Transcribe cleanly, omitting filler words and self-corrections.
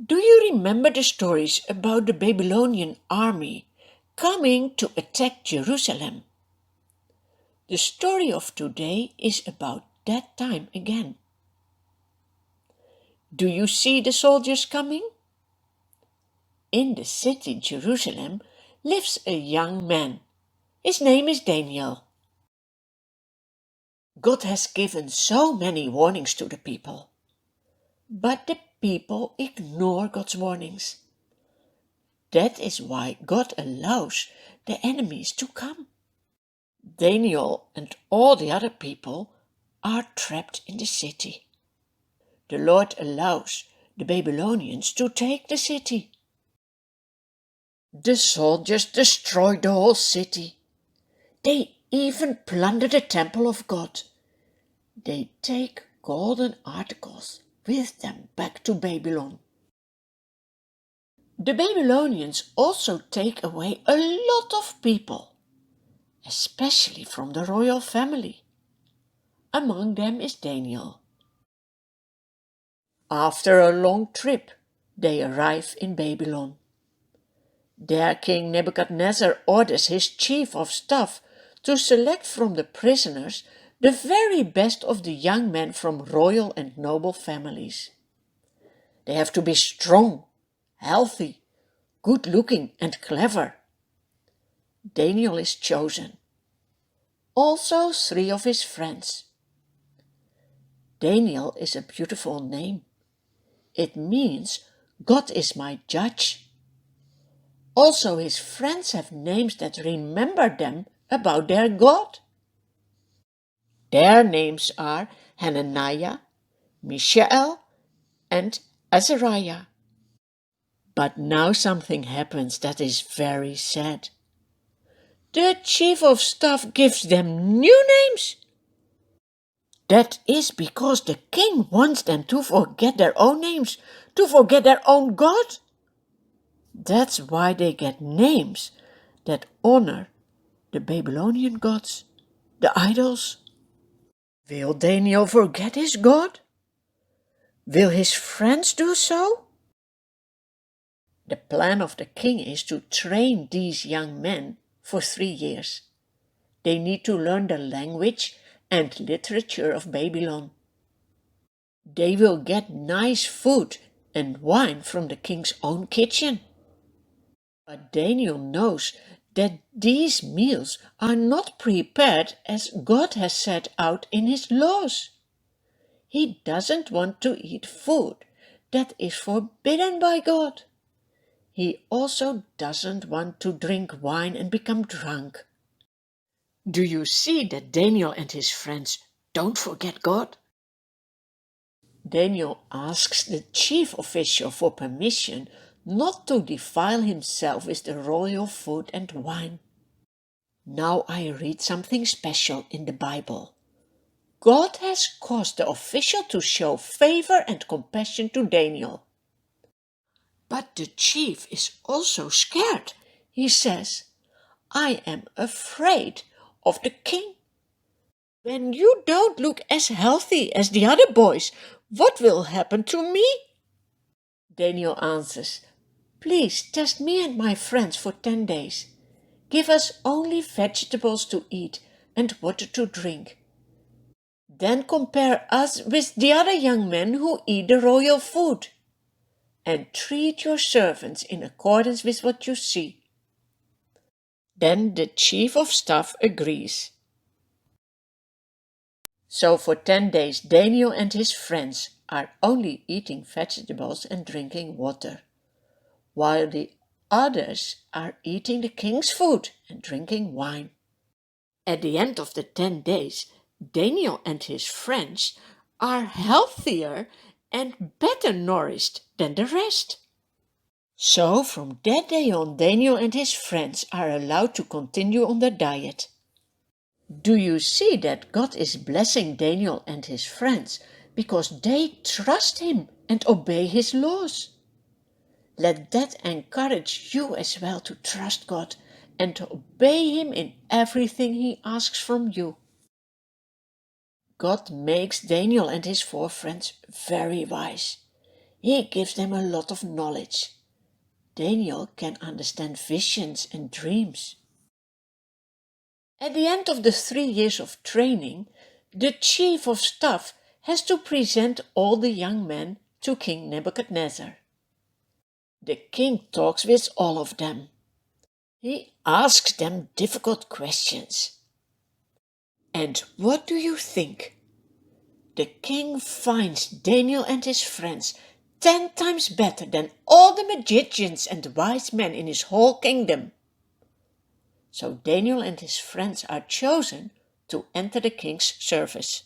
Do you remember the stories about the Babylonian army coming to attack Jerusalem? The story of today is about that time again. Do you see the soldiers coming? In the city Jerusalem lives a young man. His name is Daniel. God has given so many warnings to the people, but the people ignore God's warnings. That is why God allows the enemies to come. Daniel and all the other people are trapped in the city. The Lord allows the Babylonians to take the city. The soldiers destroy the whole city. They even plunder the temple of God. They take golden articles with them back to Babylon. The Babylonians also take away a lot of people, especially from the royal family. Among them is Daniel. After a long trip, they arrive in Babylon. There King Nebuchadnezzar orders his chief of staff to select from the prisoners the very best of the young men from royal and noble families. They have to be strong, healthy, good-looking and clever. Daniel is chosen. Also 3 of his friends. Daniel is a beautiful name. It means God is my judge. Also his friends have names that remember them about their God. Their names are Hananiah, Mishael, and Azariah. But now something happens that is very sad. The chief of staff gives them new names. That is because the king wants them to forget their own names, to forget their own God. That's why they get names that honor the Babylonian gods, the idols. Will Daniel forget his God? Will his friends do so? The plan of the king is to train these young men for 3 years. They need to learn the language and literature of Babylon. They will get nice food and wine from the king's own kitchen. But Daniel knows that these meals are not prepared as God has set out in his laws. He doesn't want to eat food that is forbidden by God. He also doesn't want to drink wine and become drunk. Do you see that Daniel and his friends don't forget God? Daniel asks the chief official for permission not to defile himself with the royal food and wine. Now I read something special in the Bible. God has caused the official to show favor and compassion to Daniel. But the chief is also scared. He says, I am afraid of the king. When you don't look as healthy as the other boys, what will happen to me? Daniel answers, Please test me and my friends for 10 days. Give us only vegetables to eat and water to drink. Then compare us with the other young men who eat the royal food. And treat your servants in accordance with what you see. Then the chief of staff agrees. So for 10 days Daniel and his friends are only eating vegetables and drinking water, while the others are eating the king's food and drinking wine. At the end of the 10 days, Daniel and his friends are healthier and better nourished than the rest. So from that day on, Daniel and his friends are allowed to continue on their diet. Do you see that God is blessing Daniel and his friends because they trust him and obey his laws? Let that encourage you as well to trust God and to obey him in everything he asks from you. God makes Daniel and his 4 friends very wise. He gives them a lot of knowledge. Daniel can understand visions and dreams. At the end of the 3 years of training, the chief of staff has to present all the young men to King Nebuchadnezzar. The king talks with all of them. He asks them difficult questions. And what do you think? The king finds Daniel and his friends 10 times better than all the magicians and wise men in his whole kingdom. So Daniel and his friends are chosen to enter the king's service.